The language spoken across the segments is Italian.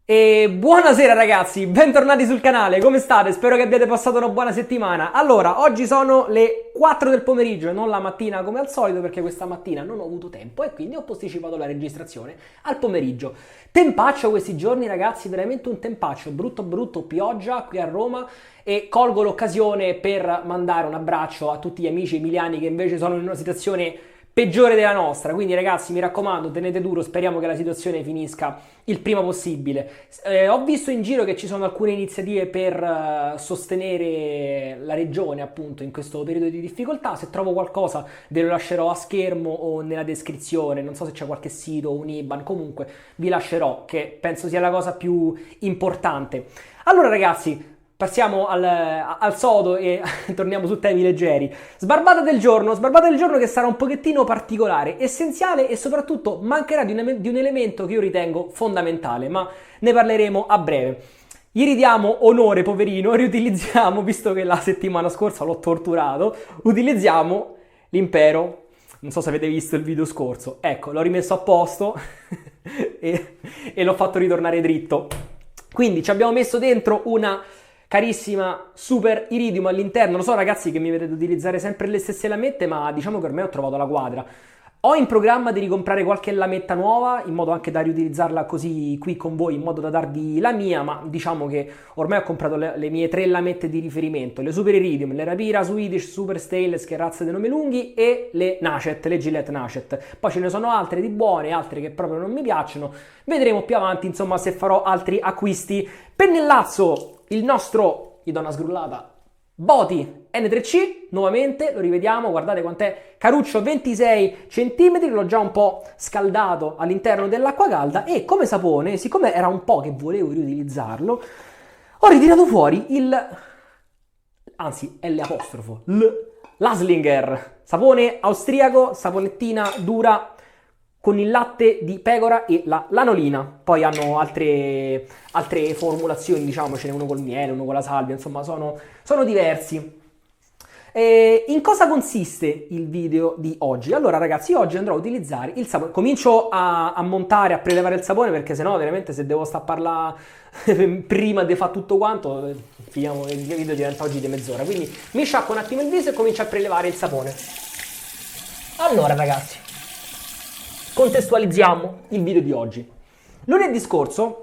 E buonasera ragazzi, bentornati sul canale, come state? Spero che abbiate passato una buona settimana. Allora, oggi sono le 4 del pomeriggio e non la mattina come al solito perché questa mattina non ho avuto tempo e quindi ho posticipato la registrazione al pomeriggio. Tempaccio questi giorni ragazzi, veramente un tempaccio, brutto brutto, pioggia qui a Roma e colgo l'occasione per mandare un abbraccio a tutti gli amici emiliani che invece sono in una situazione peggiore della nostra, quindi ragazzi mi raccomando tenete duro, speriamo che la situazione finisca il prima possibile. Ho visto in giro che ci sono alcune iniziative per sostenere la regione appunto in questo periodo di difficoltà, se trovo qualcosa ve lo lascerò a schermo o nella descrizione, non so se c'è qualche sito, un IBAN, comunque vi lascerò che penso sia la cosa più importante. Allora ragazzi, passiamo al sodo e torniamo su temi leggeri. Sbarbata del giorno che sarà un pochettino particolare, essenziale e soprattutto mancherà di un elemento che io ritengo fondamentale, ma ne parleremo a breve. Gli ridiamo onore, poverino, riutilizziamo, visto che la settimana scorsa l'ho torturato, utilizziamo l'impero. Non so se avete visto il video scorso, ecco, l'ho rimesso a posto e l'ho fatto ritornare dritto. Quindi ci abbiamo messo dentro una carissima super iridium all'interno. Lo so ragazzi che mi vedete utilizzare sempre le stesse lamette, ma diciamo che ormai ho trovato la quadra. Ho in programma di ricomprare qualche lametta nuova, in modo anche da riutilizzarla così qui con voi, in modo da darvi la mia, ma diciamo che ormai ho comprato le mie 3 lamette di riferimento, le Super Iridium, le Rapira Swedish Super Stainless, che razze dei nome lunghi, e le Nacet, le Gillette Nacet. Poi ce ne sono altre di buone, altre che proprio non mi piacciono. Vedremo più avanti, insomma, se farò altri acquisti. Pennellazzo, il nostro, gli do una sgrullata, Boti N3C, nuovamente, lo rivediamo, guardate quant'è caruccio, 26 cm, l'ho già un po' scaldato all'interno dell'acqua calda e come sapone, siccome era un po' che volevo riutilizzarlo, ho ritirato fuori l'Aslinger, sapone austriaco, saponettina dura, con il latte di pecora e la lanolina. Poi hanno altre formulazioni, diciamo, ce n'è uno col miele, uno con la salvia, insomma sono diversi. In cosa consiste il video di oggi? Allora ragazzi, oggi andrò a utilizzare il sapone. Comincio a montare, a prelevare il sapone perché sennò veramente se devo sta a parlare prima di fare tutto quanto, finiamo, il video diventa oggi di mezz'ora. Quindi mi sciacquo un attimo il viso e comincio a prelevare il sapone. Allora ragazzi, contestualizziamo il video di oggi. Lunedì scorso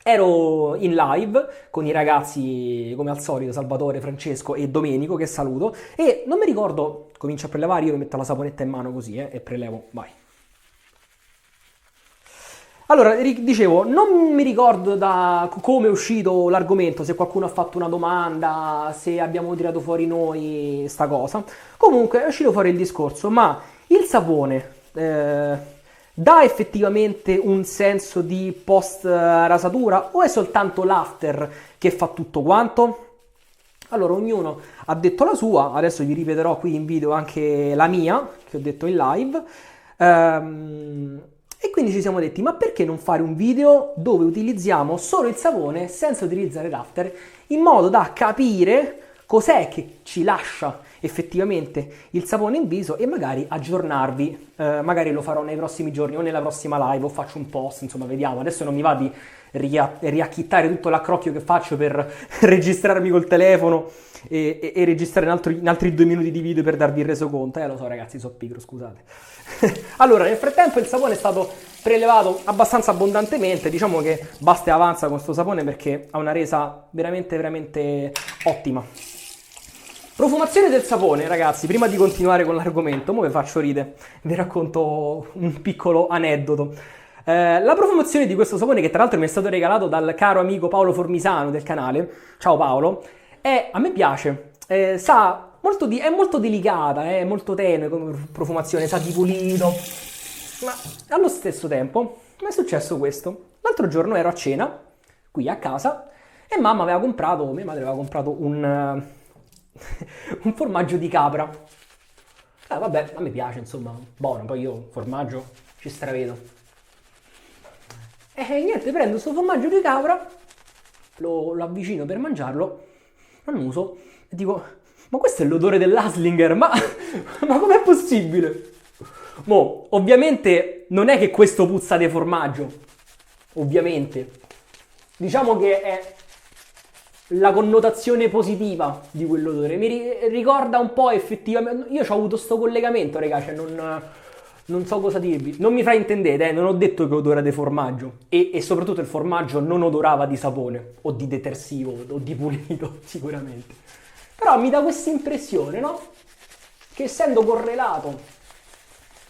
ero in live con i ragazzi, come al solito, Salvatore, Francesco e Domenico, che saluto, e non mi ricordo, comincio a prelevare, io mi metto la saponetta in mano così, e prelevo, vai. Allora, dicevo, non mi ricordo da come è uscito l'argomento, se qualcuno ha fatto una domanda, se abbiamo tirato fuori noi sta cosa. Comunque è uscito fuori il discorso, ma il sapone dà effettivamente un senso di post rasatura o è soltanto l'after che fa tutto quanto? Allora ognuno ha detto la sua, adesso vi ripeterò qui in video anche la mia che ho detto in live, e quindi ci siamo detti ma perché non fare un video dove utilizziamo solo il sapone senza utilizzare l'after, in modo da capire cos'è che ci lascia effettivamente il sapone in viso e magari aggiornarvi, magari lo farò nei prossimi giorni o nella prossima live o faccio un post, insomma vediamo. Adesso non mi va di riacchittare tutto l'accrocchio che faccio per registrarmi col telefono e registrare in altri 2 minuti di video per darvi il resoconto, lo so ragazzi, sono pigro, scusate. Allora nel frattempo il sapone è stato prelevato abbastanza abbondantemente, diciamo che basta e avanza con questo sapone perché ha una resa veramente veramente ottima. Profumazione del sapone, ragazzi, prima di continuare con l'argomento, mo vi faccio ridere, vi racconto un piccolo aneddoto. La profumazione di questo sapone, che tra l'altro mi è stato regalato dal caro amico Paolo Formisano del canale, ciao Paolo, a me piace, è molto delicata, è molto tenue come profumazione, sa di pulito, ma allo stesso tempo mi è successo questo. L'altro giorno ero a cena, qui a casa, e mia madre aveva comprato un formaggio di capra. Vabbè, a me piace, insomma, buono, poi io formaggio ci stravedo. E niente, prendo questo formaggio di capra, lo avvicino per mangiarlo, annuso e dico, ma questo è l'odore dell'Aslinger, ma com'è possibile? Ovviamente non è che questo puzza di formaggio, ovviamente, diciamo che è la connotazione positiva di quell'odore. Ricorda un po' effettivamente. Io ho avuto sto collegamento, raga, cioè non so cosa dirvi. Non mi fraintendete, non ho detto che odora di formaggio. E soprattutto il formaggio non odorava di sapone, o di detersivo, o di pulito, sicuramente. Però mi dà questa impressione, no? Che essendo correlato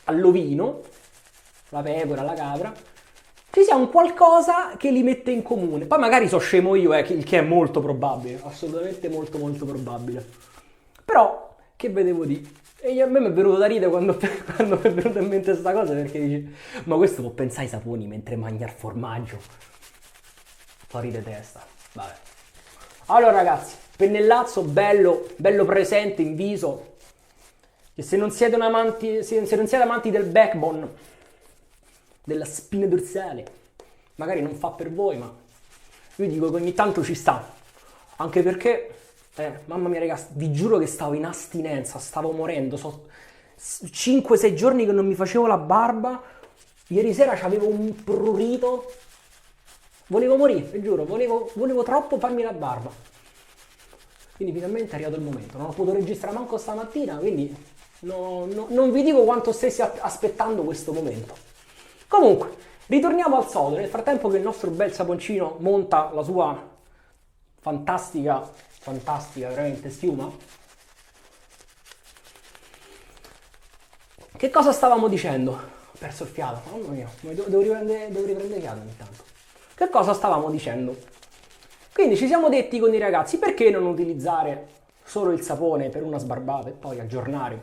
all'ovino, la pecora, la capra, ci sia un qualcosa che li mette in comune. Poi magari so scemo io, il che è molto probabile, assolutamente molto molto probabile. Però, che vedevo di? E a me mi è venuto da ridere quando mi è venuta in mente questa cosa, perché dici, ma questo può pensare ai saponi mentre mangia il formaggio. Fuori di testa, vabbè. Allora ragazzi, pennellazzo bello, bello presente in viso. E se non siete amanti del backbone, della spina dorsale, magari non fa per voi, ma io dico che ogni tanto ci sta. Anche perché, mamma mia ragazzi, vi giuro che stavo in astinenza, stavo morendo. So 5-6 giorni che non mi facevo la barba. Ieri sera c'avevo un prurito. Volevo morire, vi giuro, volevo troppo farmi la barba. Quindi finalmente è arrivato il momento. Non ho potuto registrare manco stamattina, quindi non vi dico quanto stessi aspettando questo momento. Comunque, ritorniamo al sodo. Nel frattempo che il nostro bel saponcino monta la sua fantastica veramente schiuma. Che cosa stavamo dicendo? Ho perso il fiato, mamma mia, devo riprendere fiato ogni tanto. Che cosa stavamo dicendo? Quindi ci siamo detti con i ragazzi, perché non utilizzare solo il sapone per una sbarbata e poi aggiornare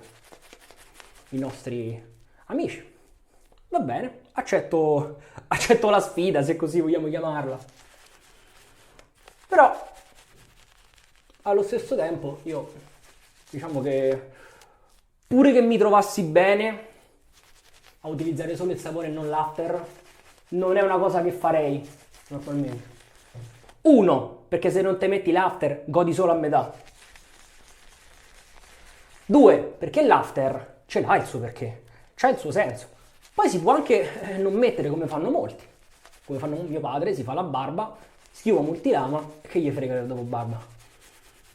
i nostri amici? Va bene, accetto la sfida, se così vogliamo chiamarla. Però, allo stesso tempo, io diciamo che pure che mi trovassi bene a utilizzare solo il sapone e non l'after, non è una cosa che farei normalmente. Uno, perché se non te metti l'after godi solo a metà. Due, perché l'after ce l'ha il suo perché, c'ha il suo senso. Poi si può anche non mettere come fanno molti. Come fanno mio padre, si fa la barba, schiuma multilama, che gli frega dopo barba.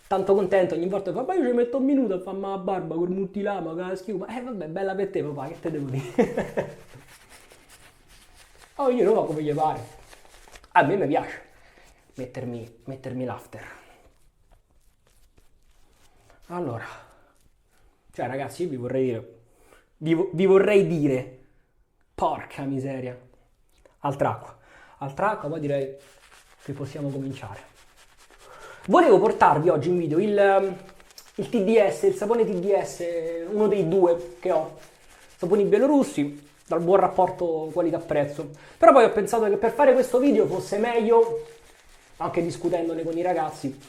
Tanto contento ogni volta che fa, ma io ci metto un minuto a farmi la barba col multilama, con la schiuma. Vabbè, bella per te papà, che te devo dire? Oh, io non lo come gli pare. A me mi piace mettermi l'after. Allora, cioè ragazzi, io vi vorrei dire, porca miseria, altra acqua, poi direi che possiamo cominciare. Volevo portarvi oggi in video il TDS, il sapone TDS, uno dei due che ho, saponi bielorussi, dal buon rapporto qualità-prezzo. Però poi ho pensato che per fare questo video fosse meglio, anche discutendone con i ragazzi,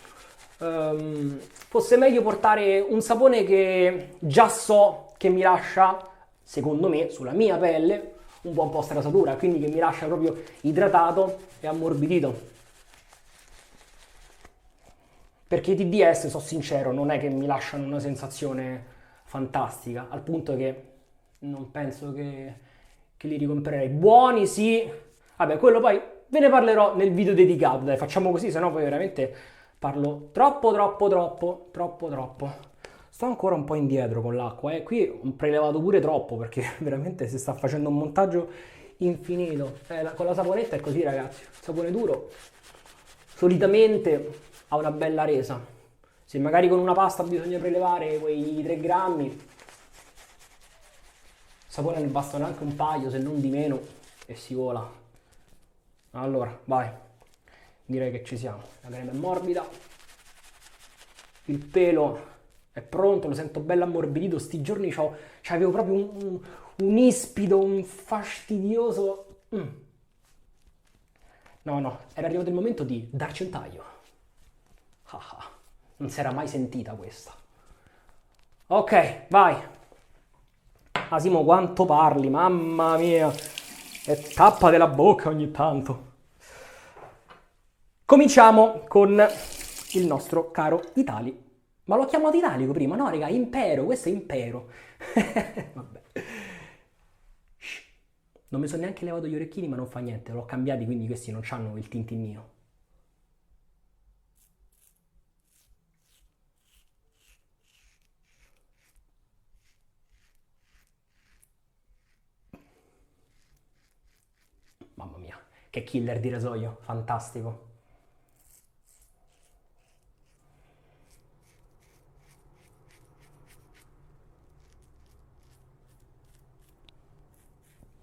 fosse meglio portare un sapone che già so che mi lascia, secondo me, sulla mia pelle, un buon po' strasatura, quindi che mi lascia proprio idratato e ammorbidito. Perché i TDS, sono sincero, non è che mi lasciano una sensazione fantastica, al punto che non penso che li ricomprerei. Buoni sì, vabbè, quello poi ve ne parlerò nel video dedicato, dai, facciamo così, sennò poi veramente parlo troppo. Sto ancora un po' indietro con l'acqua, qui ho prelevato pure troppo perché veramente si sta facendo un montaggio infinito. Con la saponetta è così ragazzi, il sapone duro solitamente ha una bella resa. Se magari con una pasta bisogna prelevare quei 3 grammi, sapone ne bastano anche un paio, se non di meno, e si vola. Allora, vai. Direi che ci siamo. La crema è morbida, il pelo è pronto, lo sento bello ammorbidito. Sti giorni c'avevo proprio un ispido, un fastidioso. No, era arrivato il momento di darci un taglio. Non si era mai sentita questa. Ok, vai. Asimo, quanto parli, mamma mia. E tappate la bocca ogni tanto. Cominciamo con il nostro caro Itali. Ma l'ho chiamato Italico prima? No, raga, Impero, questo è Impero. Vabbè. Non mi sono neanche levato gli orecchini, ma non fa niente, l'ho cambiati, quindi questi non hanno il tintinnio. Che killer di rasoio, fantastico.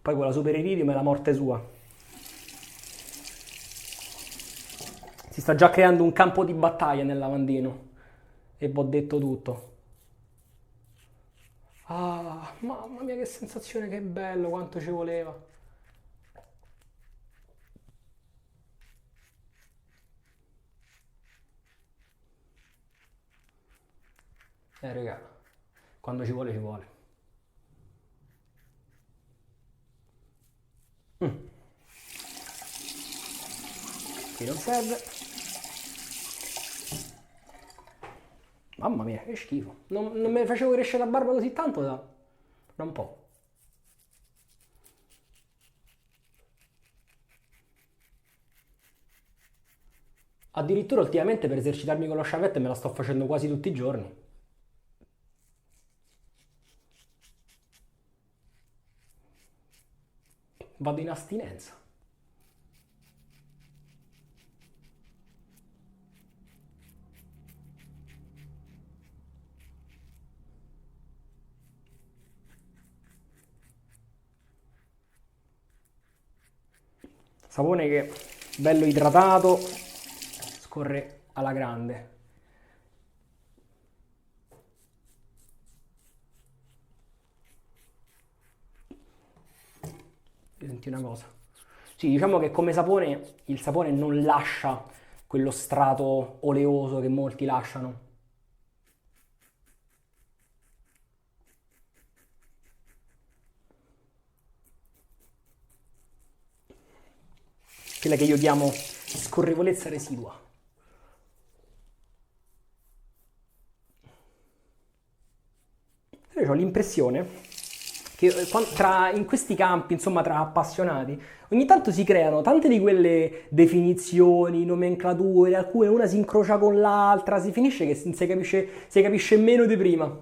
Poi quella super iridium è la morte sua. Si sta già creando un campo di battaglia nel lavandino. E vi ho detto tutto. Ah, mamma mia che sensazione, che bello, quanto ci voleva. Raga, quando ci vuole ci vuole. Qui non serve. Mamma mia, che schifo. Non mi facevo crescere la barba così tanto da un po'. Addirittura ultimamente per esercitarmi con lo sciavetto me la sto facendo quasi tutti i giorni. Vado in astinenza. Sapone che bello idratato, scorre alla grande. Senti una cosa. Sì, diciamo che come sapone il sapone non lascia quello strato oleoso che molti lasciano. Quella che io chiamo scorrevolezza residua. Io ho l'impressione che in questi campi, insomma, tra appassionati, ogni tanto si creano tante di quelle definizioni, nomenclature, alcune una si incrocia con l'altra, si finisce che si capisce meno di prima.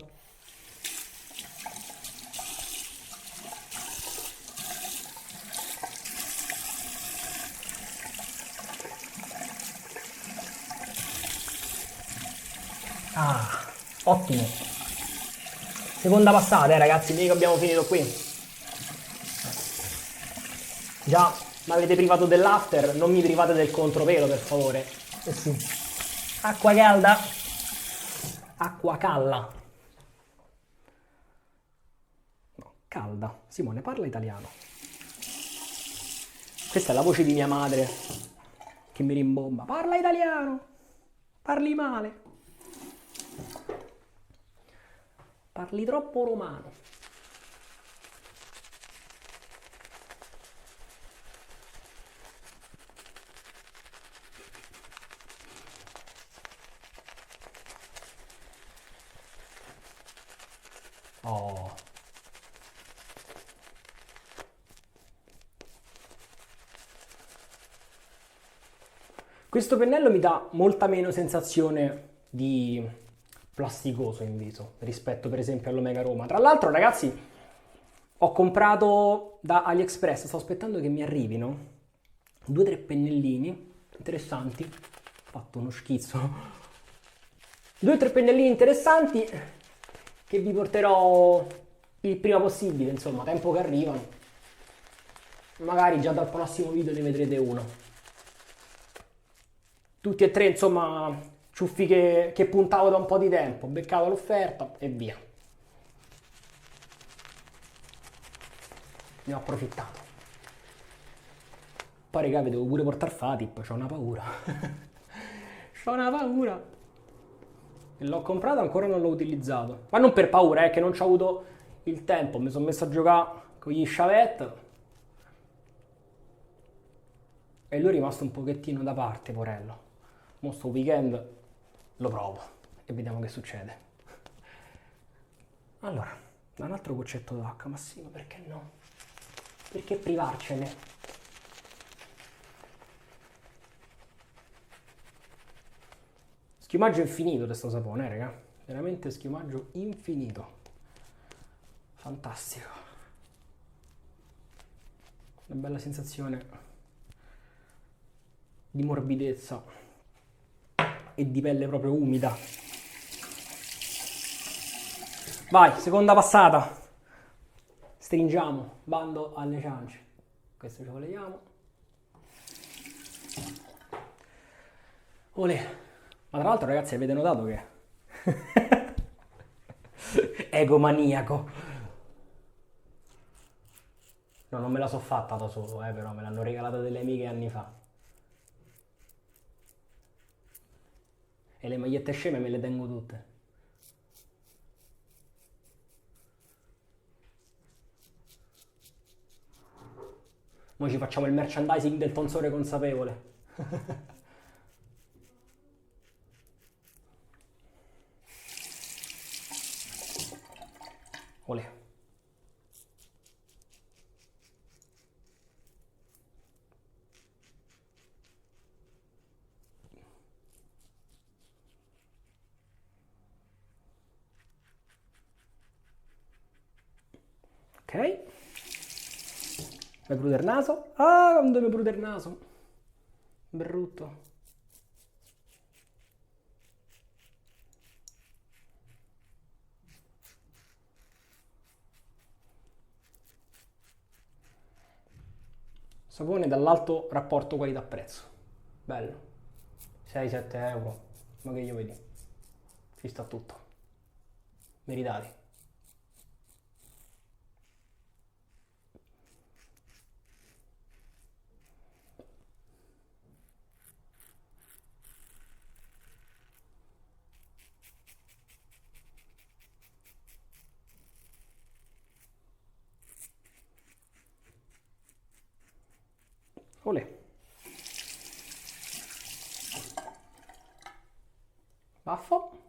Ah, ottimo. Seconda passata, ragazzi, mica abbiamo finito qui. Già, mi avete privato dell'after, non mi private del contropelo, per favore. Eh sì. Acqua calda. Acqua calla. No, calda. Simone, parla italiano. Questa è la voce di mia madre che mi rimbomba. Parla italiano. Parli male. Parli troppo romano. Oh. Questo pennello mi dà molta meno sensazione di plasticoso in viso rispetto per esempio all'Omega Roma. Tra l'altro, ragazzi, ho comprato da AliExpress, sto aspettando che mi arrivino 2-3 pennellini interessanti. Ho fatto uno schizzo. 2-3 pennellini interessanti che vi porterò il prima possibile, insomma, tempo che arrivano. Magari già dal prossimo video ne vedrete uno. Tutti e tre, insomma, ciuffi che puntavo da un po' di tempo. Ho beccato l'offerta e via. Ne ho approfittato. Poi, raga, vi devo pure portare Fatip, c'ho una paura. C'ho una paura. E l'ho comprato, ancora non l'ho utilizzato. Ma non per paura, è che non ci ho avuto il tempo. Mi sono messo a giocare con gli sciavet. E lui è rimasto un pochettino da parte, porello. Mo sto weekend lo provo e vediamo che succede. Allora, da un altro goccetto d'acqua, ma sì, ma perché no? Perché privarcene? Schiumaggio infinito di sto sapone, raga. Veramente schiumaggio infinito. Fantastico. Una bella sensazione di morbidezza e di pelle proprio umida. Vai, seconda passata. Stringiamo, bando alle ciance. Questo ce lo leviamo. Olè. Ma tra l'altro, ragazzi, avete notato che egomaniaco. No, non me la so fatta da solo, però me l'hanno regalata delle amiche anni fa. E le magliette sceme me le tengo tutte. Noi ci facciamo il merchandising del tonsore consapevole. Olè. Ok. Mi prude il naso. Ah, quando mi prude il naso. Brutto. Sapone dall'alto rapporto qualità-prezzo. Bello. 6-7 euro. Ma che io vedi? Ci sta tutto. Meritati. Olè. Baffo.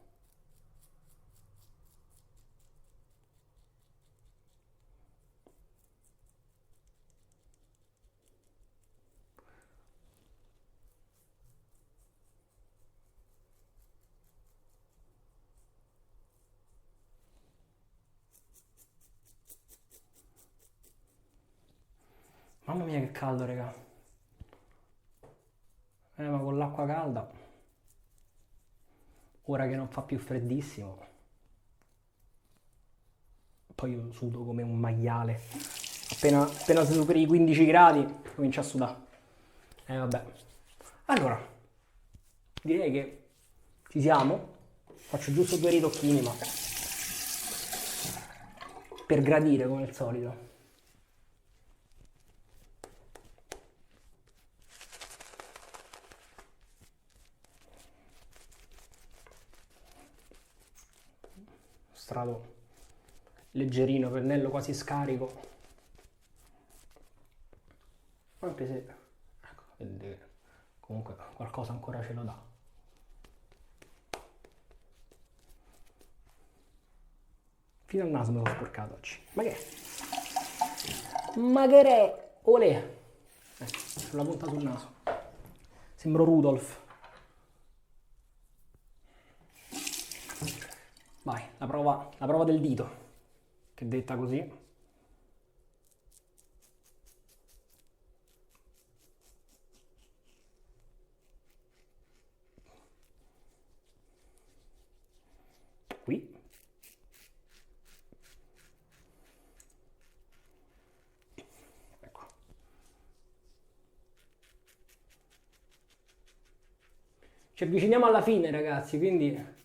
Mamma mia che caldo, raga. Ma con l'acqua calda, ora che non fa più freddissimo, poi io sudo come un maiale. Appena si superi i 15 gradi, comincia a sudare. Vabbè. Allora, direi che ci siamo. Faccio giusto 2 ritocchini, ma per gradire come al solito. Strato leggerino, pennello quasi scarico, anche se ecco, vedete, comunque qualcosa ancora ce lo dà. Fino al naso me l'ho sporcato oggi. Ma che è? Ma che è? Olè! Sulla punta sul naso. Sembro Rudolf. Vai, la prova del dito, che detta così. Qui. Ecco. Ci avviciniamo alla fine, ragazzi, quindi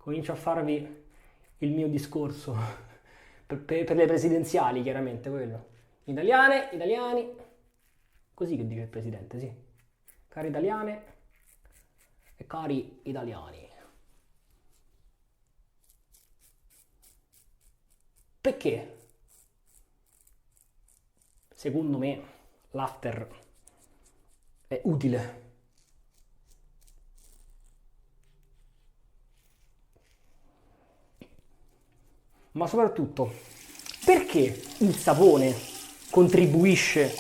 comincio a farvi il mio discorso per le presidenziali, chiaramente quello. Italiane, italiani, così che dice il presidente, sì. Cari italiane e cari italiani. Perché? Secondo me l'after è utile. Ma soprattutto, perché il sapone contribuisce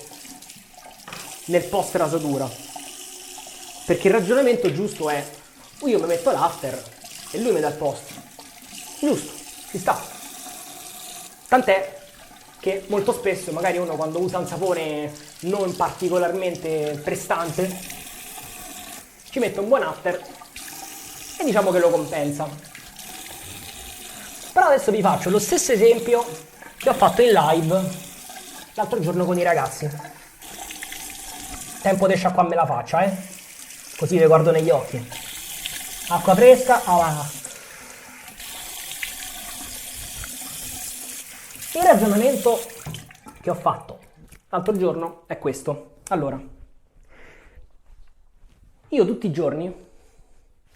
nel post rasatura? Perché il ragionamento giusto è: io mi metto l'after e lui mi dà il post. Giusto, ci sta. Tant'è che molto spesso magari uno quando usa un sapone non particolarmente prestante ci mette un buon after e diciamo che lo compensa. Però adesso vi faccio lo stesso esempio che ho fatto in live l'altro giorno con i ragazzi. Tempo di sciacquarmi la faccia, così vi guardo negli occhi. Acqua fresca, Il ragionamento che ho fatto l'altro giorno è questo. Allora, io tutti i giorni,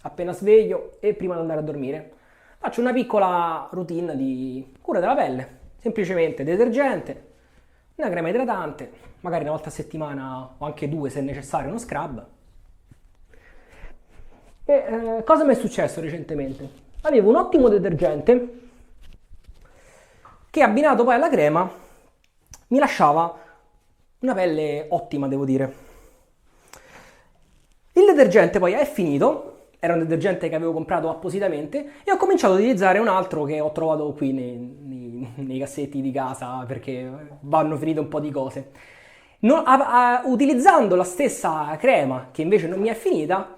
appena sveglio e prima di andare a dormire, faccio una piccola routine di cura della pelle. Semplicemente detergente, una crema idratante, magari una volta a settimana o anche 2 se necessario uno scrub. E cosa mi è successo recentemente? Avevo un ottimo detergente che abbinato poi alla crema mi lasciava una pelle ottima, devo dire. Il detergente poi è finito, era un detergente che avevo comprato appositamente e ho cominciato ad utilizzare un altro che ho trovato qui nei cassetti di casa perché vanno finite un po' di cose. Utilizzando la stessa crema che invece non mi è finita,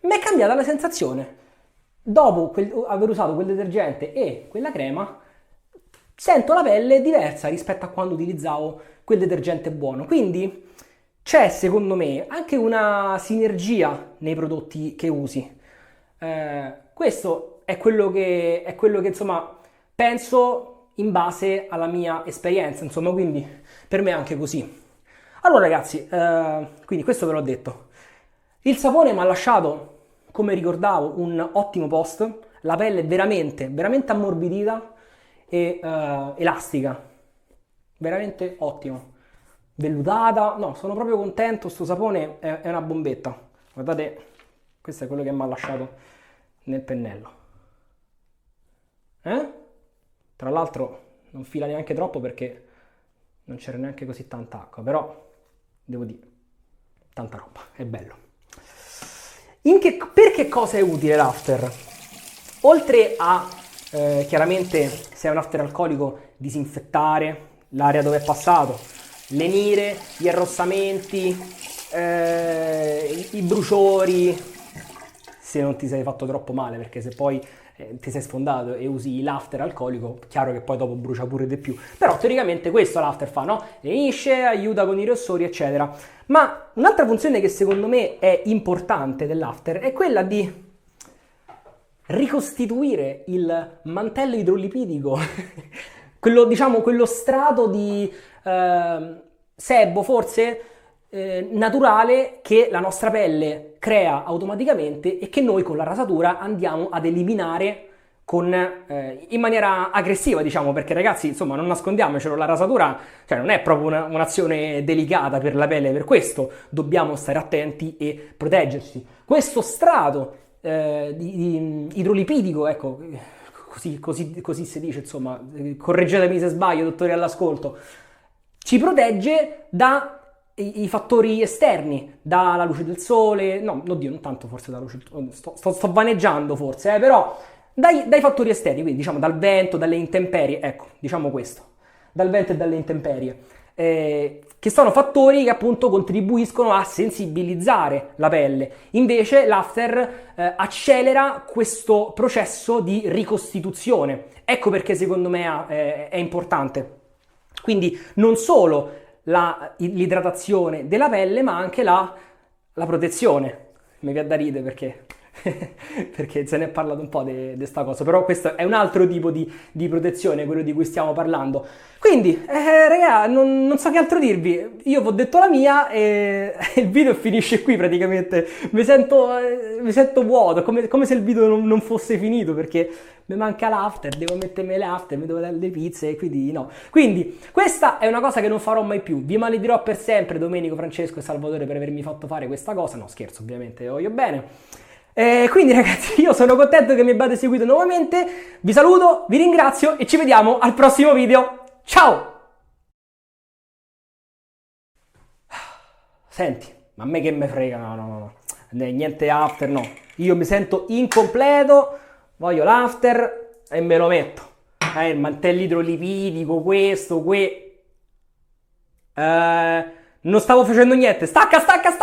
mi è cambiata la sensazione. Dopo aver usato quel detergente e quella crema, sento la pelle diversa rispetto a quando utilizzavo quel detergente buono. Quindi c'è, secondo me, anche una sinergia nei prodotti che usi. Questo è quello che insomma penso in base alla mia esperienza, insomma, quindi per me è anche così. Allora ragazzi, quindi questo ve l'ho detto. Il sapone mi ha lasciato, come ricordavo, un ottimo post, la pelle veramente, veramente ammorbidita e elastica, veramente ottimo, vellutata, no, sono proprio contento, sto sapone è una bombetta, guardate, questo è quello che mi ha lasciato nel pennello, tra l'altro non fila neanche troppo perché non c'era neanche così tanta acqua, però devo dire, tanta roba, è bello. Per che cosa è utile l'after? Oltre a chiaramente, se è un after alcolico, disinfettare l'area dove è passato, lenire, gli arrossamenti, i bruciori, se non ti sei fatto troppo male, perché se poi ti sei sfondato e usi l'after alcolico, chiaro che poi dopo brucia pure di più. Però teoricamente questo l'after fa, no? Lenisce, aiuta con i rossori, eccetera. Ma un'altra funzione che secondo me è importante dell'after è quella di ricostituire il mantello idrolipidico, quello strato di sebo forse naturale che la nostra pelle crea automaticamente e che noi con la rasatura andiamo ad eliminare in maniera aggressiva, diciamo, perché ragazzi, insomma, non nascondiamocelo, la rasatura, cioè, non è proprio un'azione delicata per la pelle, per questo dobbiamo stare attenti e proteggerci. Questo strato di idrolipidico, ecco, così si dice, insomma, correggetemi se sbaglio, dottori all'ascolto, ci protegge dai fattori esterni, dalla luce del sole, no, oddio, non tanto forse dalla luce del sole, sto vaneggiando forse, però dai fattori esterni, quindi diciamo dal vento, dalle intemperie, ecco, diciamo questo, dal vento e dalle intemperie, che sono fattori che appunto contribuiscono a sensibilizzare la pelle. Invece l'after accelera questo processo di ricostituzione. Ecco perché secondo me è importante. Quindi non solo l'idratazione della pelle, ma anche la protezione. Mi viene da ridere perché se ne è parlato un po' di questa cosa, però questo è un altro tipo di protezione, quello di cui stiamo parlando. Quindi, raga, non so che altro dirvi, io vi ho detto la mia e il video finisce qui praticamente, mi sento vuoto, come se il video non fosse finito, perché mi manca l'after, devo mettermi l'after, mi devo dare le pizze, quindi no. Quindi, questa è una cosa che non farò mai più, vi maledirò per sempre Domenico, Francesco e Salvatore per avermi fatto fare questa cosa, no scherzo ovviamente, voglio bene. Quindi ragazzi, io sono contento che mi abbiate seguito nuovamente, vi saluto, vi ringrazio e ci vediamo al prossimo video. Ciao! Senti, ma a me che me frega, no, niente after, no. Io mi sento incompleto, voglio l'after e me lo metto. Il mantello idrolipidico, questo, Non stavo facendo niente. Stacca, stacca, stacca.